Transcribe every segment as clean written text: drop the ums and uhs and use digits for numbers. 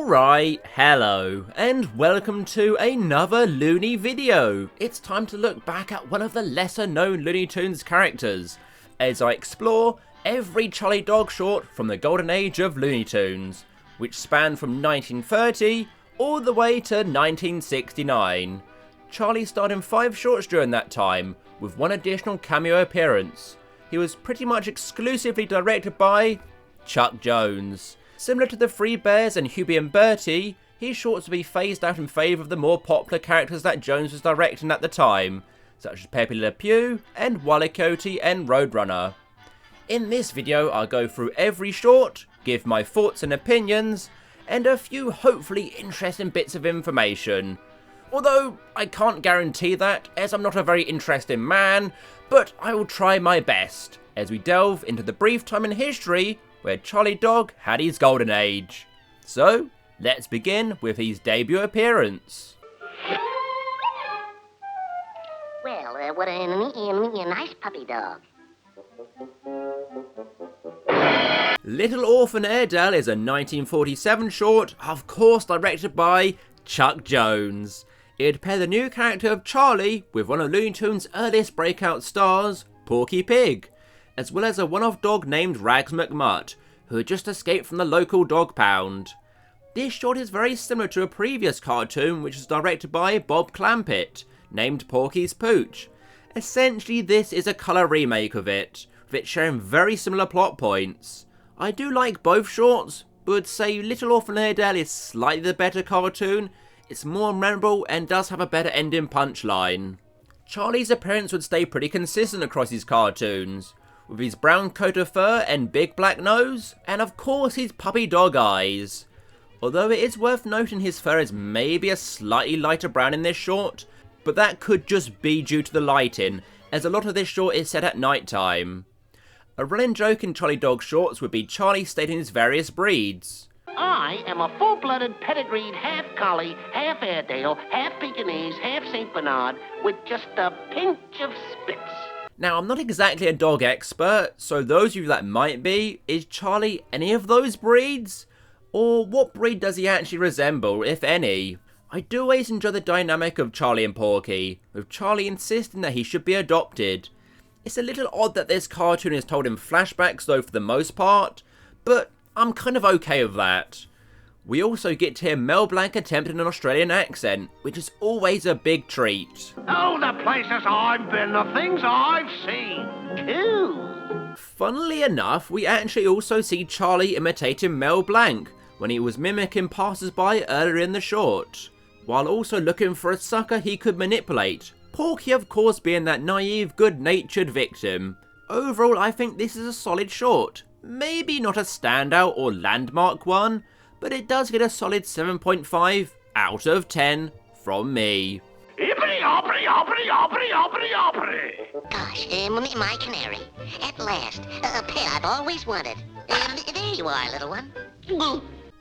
Alright, hello, and welcome to another Looney video. It's time to look back at one of the lesser known Looney Tunes characters, as I explore every Charlie Dog short from the golden age of Looney Tunes, which spanned from 1930 all the way to 1969. Charlie starred in 5 shorts during that time, with one additional cameo appearance. He was pretty much exclusively directed by Chuck Jones. Similar to the Three Bears and Hubie and Bertie, his shorts would be phased out in favour of the more popular characters that Jones was directing at the time, such as Pepe Le Pew and Wile E. Coyote and Roadrunner. In this video I'll go through every short, give my thoughts and opinions, and a few hopefully interesting bits of information. Although I can't guarantee that, as I'm not a very interesting man, but I will try my best, as we delve into the brief time in history where Charlie Dog had his golden age. So, let's begin with his debut appearance. Well, what a nice puppy dog. Little Orphan Airedale is a 1947 short, of course directed by Chuck Jones. It paired the new character of Charlie with one of Looney Tunes' earliest breakout stars, Porky Pig, as well as a one-off dog named Rags McMutt, who had just escaped from the local dog pound. This short is very similar to a previous cartoon which was directed by Bob Clampett, named Porky's Pooch. Essentially this is a colour remake of it, with it sharing very similar plot points. I do like both shorts, but would say Little Orphan Airedale is slightly the better cartoon. It's more memorable and does have a better ending punchline. Charlie's appearance would stay pretty consistent across his cartoons, with his brown coat of fur and big black nose, and of course his puppy dog eyes. Although it is worth noting his fur is maybe a slightly lighter brown in this short, but that could just be due to the lighting, as a lot of this short is set at night time. A running joke in Charlie Dog shorts would be Charlie stating his various breeds. I am a full-blooded, pedigreed, half collie, half Airedale, half Pekingese, half St. Bernard, with just a pinch of Spitz. Now, I'm not exactly a dog expert, so those of you that might be, is Charlie any of those breeds? Or what breed does he actually resemble, if any? I do always enjoy the dynamic of Charlie and Porky, with Charlie insisting that he should be adopted. It's a little odd that this cartoon is told in flashbacks though for the most part, but I'm kind of okay with that. We also get to hear Mel Blanc attempting an Australian accent, which is always a big treat. Oh, the places I've been, the things I've seen. Cool. Funnily enough, we actually also see Charlie imitating Mel Blanc when he was mimicking passers-by earlier in the short, while also looking for a sucker he could manipulate. Porky of course being that naive, good-natured victim. Overall, I think this is a solid short. Maybe not a standout or landmark one, but it does get a solid 7.5 out of 10 from me. Hippity hoppity hoppity hoppity hoppity hoppity. Gosh, my canary. At last, a pet I've always wanted. There you are, little one.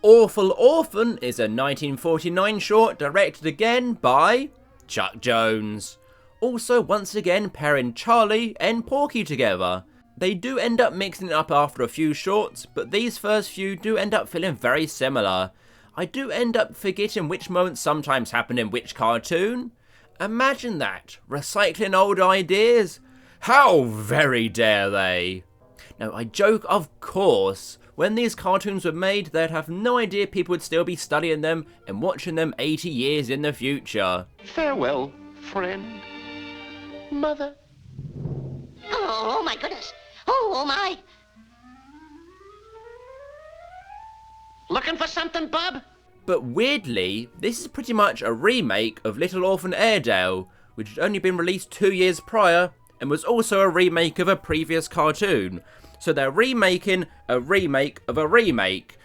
Awful Orphan is a 1949 short directed again by Chuck Jones. Also once again pairing Charlie and Porky together. They do end up mixing it up after a few shorts, but these first few do end up feeling very similar. I do end up forgetting which moments sometimes happen in which cartoon. Imagine that, recycling old ideas. How very dare they? Now I joke, of course. When these cartoons were made, they'd have no idea people would still be studying them and watching them 80 years in the future. Farewell, friend. Mother. Oh my goodness. Oh my. Looking for something, bub? But weirdly, this is pretty much a remake of Little Orphan Airedale, which had only been released 2 years prior, and was also a remake of a previous cartoon. So they're remaking a remake of a remake.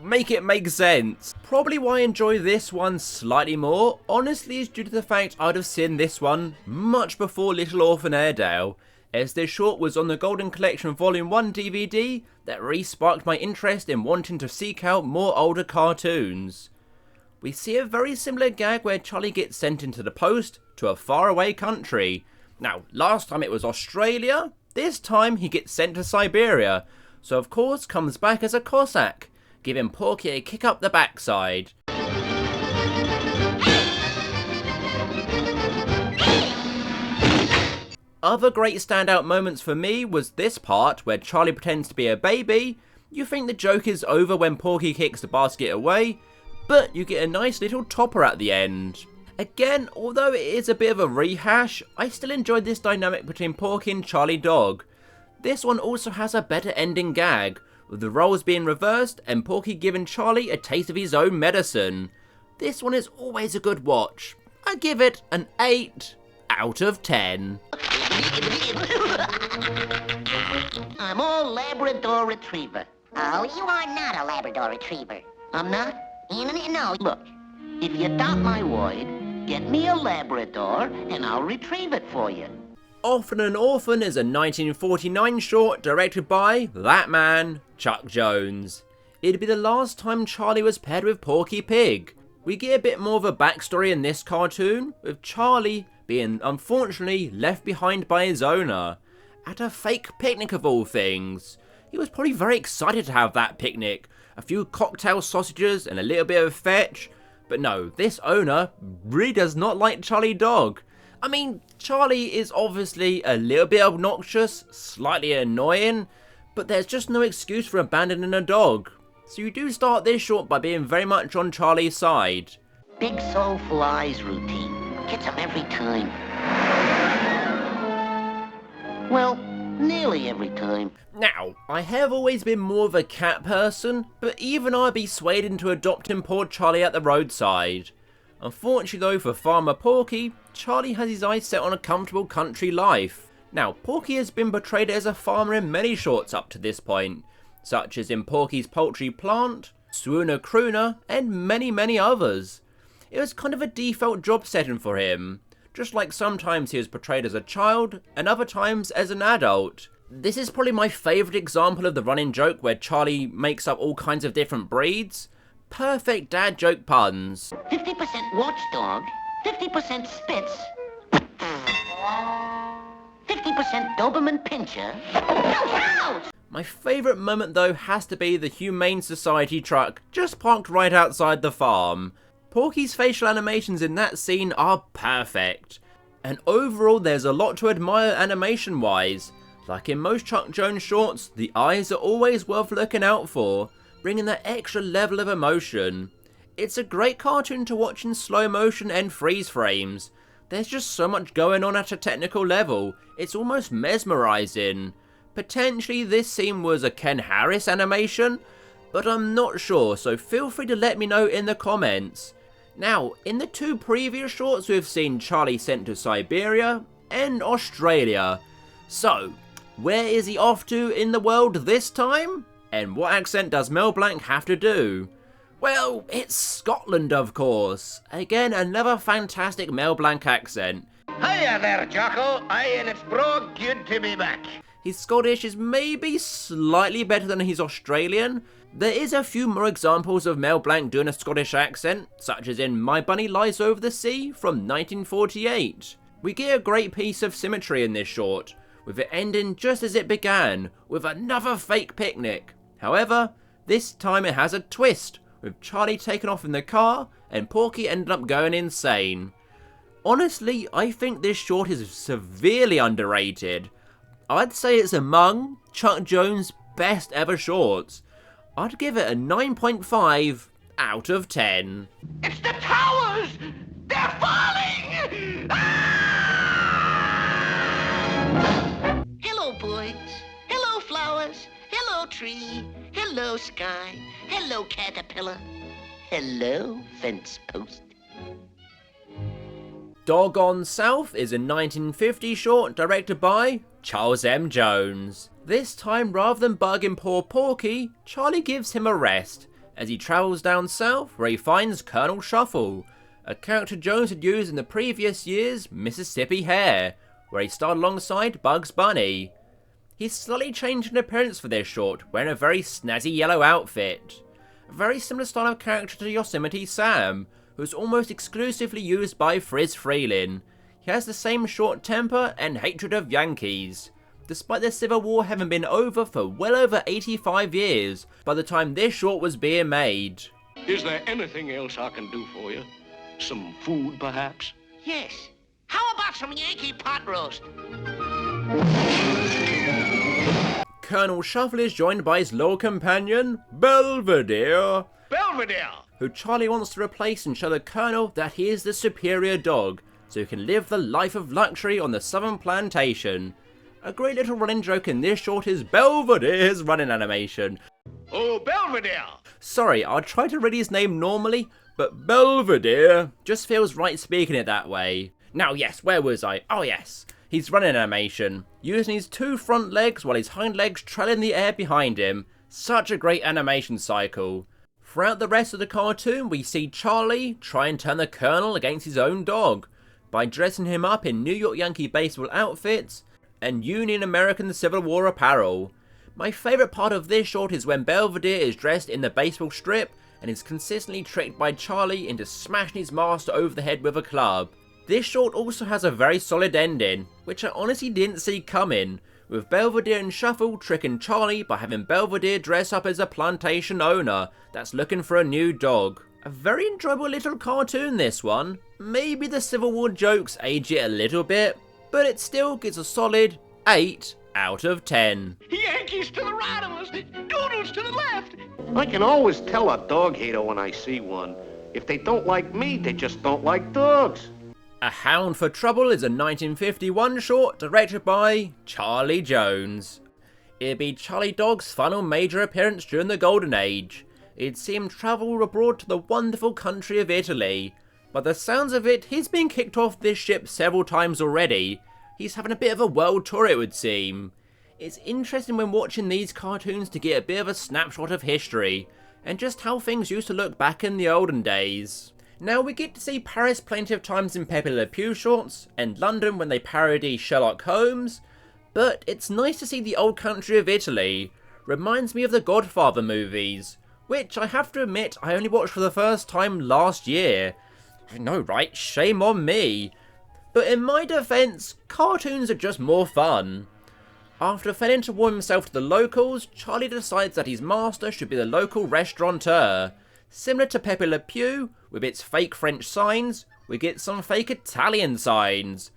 Make it make sense. Probably why I enjoy this one slightly more, honestly, is due to the fact I'd have seen this one much before Little Orphan Airedale, as this short was on the Golden Collection Volume 1 DVD that re-sparked my interest in wanting to seek out more older cartoons. We see a very similar gag where Charlie gets sent into the post to a faraway country. Now, last time it was Australia, this time he gets sent to Siberia, so of course comes back as a Cossack, giving Porky a kick up the backside. Other great standout moments for me was this part where Charlie pretends to be a baby. You think the joke is over when Porky kicks the basket away, but you get a nice little topper at the end. Again, although it is a bit of a rehash, I still enjoyed this dynamic between Porky and Charlie Dog. This one also has a better ending gag, with the roles being reversed and Porky giving Charlie a taste of his own medicine. This one is always a good watch. I give it an 8 out of 10. I'm all Labrador Retriever. Oh, you are not a Labrador Retriever. I'm not? No. Look, if you adopt my word, get me a Labrador and I'll retrieve it for you. An Orphan is a 1949 short directed by that man, Chuck Jones. It'd be the last time Charlie was paired with Porky Pig. We get a bit more of a backstory in this cartoon, with Charlie being unfortunately left behind by his owner, at a fake picnic of all things. He was probably very excited to have that picnic, a few cocktail sausages and a little bit of fetch, but no, this owner really does not like Charlie Dog. I mean, Charlie is obviously a little bit obnoxious, slightly annoying, but there's just no excuse for abandoning a dog. So you do start this short by being very much on Charlie's side. Big Soulful Eyes routine. Gets him every time. Well, nearly every time. Now, I have always been more of a cat person, but even I'd be swayed into adopting poor Charlie at the roadside. Unfortunately though for Farmer Porky, Charlie has his eyes set on a comfortable country life. Now, Porky has been portrayed as a farmer in many shorts up to this point, such as in Porky's Poultry Plant, Swooner Crooner, and many others. It was kind of a default job setting for him, just like sometimes he was portrayed as a child, and other times as an adult. This is probably my favourite example of the running joke where Charlie makes up all kinds of different breeds. Perfect dad joke puns. 50% watchdog, 50% Spitz, 50% Doberman Pinscher. My favourite moment though has to be the Humane Society truck just parked right outside the farm. Porky's facial animations in that scene are perfect. And overall there's a lot to admire animation wise. Like in most Chuck Jones shorts, the eyes are always worth looking out for, bringing that extra level of emotion. It's a great cartoon to watch in slow motion and freeze frames. There's just so much going on at a technical level, it's almost mesmerising. Potentially this scene was a Ken Harris animation, but I'm not sure, so feel free to let me know in the comments. Now, in the two previous shorts we've seen Charlie sent to Siberia and Australia. So, where is he off to in the world this time? And what accent does Mel Blanc have to do? Well, it's Scotland of course. Again, another fantastic Mel Blanc accent. Hiya there, Jocko. Aye, and it's bro good to be back. His Scottish is maybe slightly better than his Australian. There is a few more examples of Mel Blanc doing a Scottish accent, such as in My Bunny Lies Over the Sea from 1948. We get a great piece of symmetry in this short, with it ending just as it began, with another fake picnic. However, this time it has a twist, with Charlie taken off in the car and Porky ended up going insane. Honestly, I think this short is severely underrated. I'd say it's among Chuck Jones' best ever shorts. I'd give it a 9.5 out of 10. It's the towers! They're falling! Ah! Hello, birds. Hello, flowers. Hello, tree. Hello, sky. Hello, caterpillar. Hello, fence post. Doggone South is a 1950 short directed by Charles M. Jones. This time, rather than bugging poor Porky, Charlie gives him a rest as he travels down south where he finds Colonel Shuffle, a character Jones had used in the previous year's Mississippi Hare, where he starred alongside Bugs Bunny. He's slightly changed in appearance for this short, wearing a very snazzy yellow outfit. A very similar style of character to Yosemite Sam, who's almost exclusively used by Friz Freleng. He has the same short temper and hatred of Yankees. despite the Civil War having been over for well over 85 years by the time this short was being made. Is there anything else I can do for you? Some food, perhaps? Yes. How about some Yankee pot roast? Colonel Shuffle is joined by his loyal companion, Belvedere, Belvedere! who Charlie wants to replace and show the Colonel that he is the superior dog, so he can live the life of luxury on the southern plantation. A great little running joke in this short is Belvedere's running animation. Oh, Belvedere! Sorry, I'll try to read his name normally, but Belvedere just feels right speaking it that way. Now yes, where was I? Oh yes, he's running animation, using his two front legs while his hind legs trail in the air behind him. Such a great animation cycle. Throughout the rest of the cartoon, we see Charlie try and turn the Colonel against his own dog by dressing him up in New York Yankee baseball outfits and Union American Civil War apparel. My favourite part of this short is when Belvedere is dressed in the baseball strip and is consistently tricked by Charlie into smashing his master over the head with a club. This short also has a very solid ending, which I honestly didn't see coming, with Belvedere and Shuffle tricking Charlie by having Belvedere dress up as a plantation owner that's looking for a new dog. A very enjoyable little cartoon, this one. Maybe the Civil War jokes age it a little bit, but it still gets a solid 8 out of 10. Yankees to the right of us, doodles to the left! I can always tell a dog hater when I see one. If they don't like me, they just don't like dogs. A Hound for Trouble is a 1951 short directed by Charlie Jones. It'd be Charlie Dog's final major appearance during the Golden Age. It'd see him travel abroad to the wonderful country of Italy. By the sounds of it, he's been kicked off this ship several times already. He's having a bit of a world tour, it would seem. It's interesting when watching these cartoons to get a bit of a snapshot of history, and just how things used to look back in the olden days. Now we get to see Paris plenty of times in Pepe Le Pew shorts, and London when they parody Sherlock Holmes, but it's nice to see the old country of Italy. Reminds me of the Godfather movies, which I have to admit I only watched for the first time last year. I know, right? Shame on me. But in my defence, cartoons are just more fun. After failing to warm himself to the locals, Charlie decides that his master should be the local restaurateur. Similar to Pepe Le Pew, with its fake French signs, we get some fake Italian signs.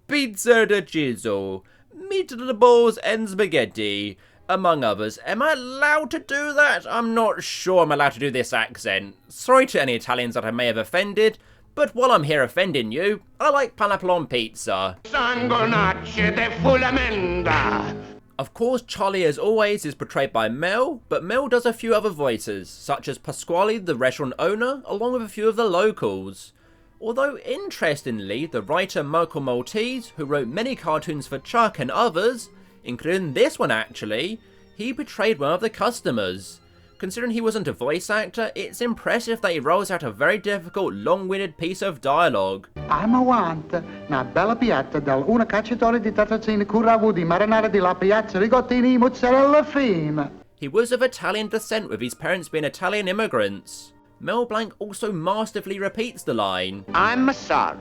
Pizza da chisel, meatballs and spaghetti, among others. Am I allowed to do that? I'm not sure I'm allowed to do this accent. Sorry to any Italians that I may have offended, but while I'm here offending you, I like pineapple on pizza. Sangonacce de Fulamenda. Of course, Charlie, as always, is portrayed by Mel, but Mel does a few other voices, such as Pasquale, the restaurant owner, along with a few of the locals. Although, interestingly, the writer Michael Maltese, who wrote many cartoons for Chuck and others, including this one actually, he portrayed one of the customers. Considering he wasn't a voice actor, it's impressive that he rolls out a very difficult, long-winded piece of dialogue. I'm a want una bella piatta del una cacciatore di tartazzini con ragù di marinara di la piazza ricottini mozzarella fine. He was of Italian descent, with his parents being Italian immigrants. Mel Blanc also masterfully repeats the line. I'm sorry.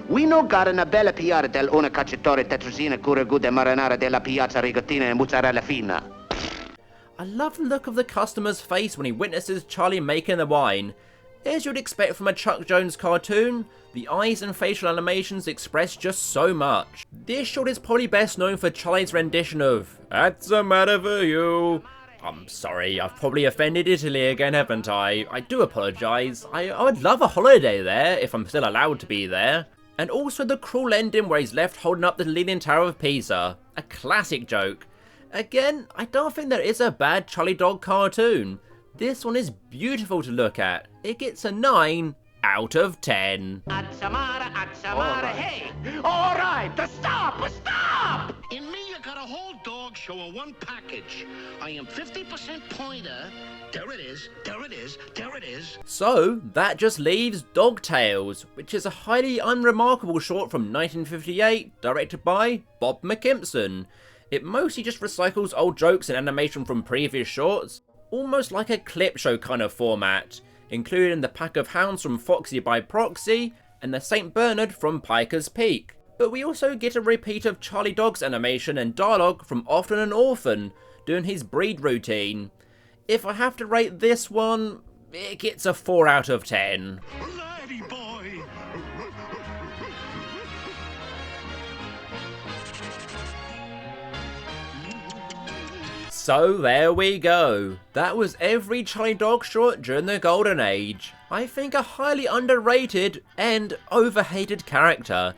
We no got una bella piatta del una cacciatore tetrusina con ragù di marinara della piazza ricottini e mozzarella fina. I love the look of the customer's face when he witnesses Charlie making the wine. As you'd expect from a Chuck Jones cartoon, the eyes and facial animations express just so much. This short is probably best known for Charlie's rendition of "That's a matter for you." I'm sorry, I've probably offended Italy again, haven't I? I do apologise. I would love a holiday there, if I'm still allowed to be there. And also the cruel ending where he's left holding up the Leaning Tower of Pisa. A classic joke. Again, I don't think there is a bad Charlie Dog cartoon. This one is beautiful to look at. It gets a 9 out of 10. Atsamara, hey! All right, stop! In me, you got a whole dog show in one package. I am 50% pointer. There it is, there it is, there it is. So, that just leaves Dog Tales, which is a highly unremarkable short from 1958, directed by Bob McKimpson. It mostly just recycles old jokes and animation from previous shorts, almost like a clip show kind of format, including the pack of hounds from Foxy by Proxy and the St. Bernard from Piker's Peak. But we also get a repeat of Charlie Dog's animation and dialogue from Often An Orphan, doing his breed routine. If I have to rate this one, it gets a 4 out of 10. Laddie boy. So there we go. That was every Charlie Dog short during the Golden Age. I think a highly underrated and overhated character.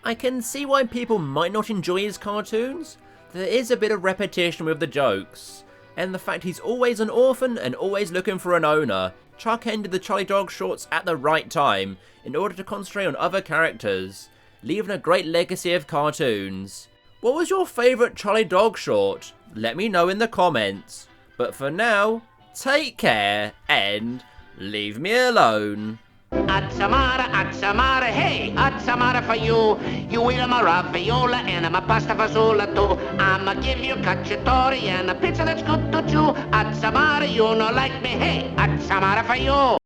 I can see why people might not enjoy his cartoons. There is a bit of repetition with the jokes, and the fact he's always an orphan and always looking for an owner. Chuck ended the Charlie Dog shorts at the right time in order to concentrate on other characters, leaving a great legacy of cartoons. What was your favourite Charlie Dog short? Let me know in the comments. But for now, take care and leave me alone. Atsamara, hey, Atsamara for you. You eat a raviola and a pasta fazola too. I'ma give you cacciatore and a pizza that's good to chew. Atsamara, you know like me, hey, Atsamara for you.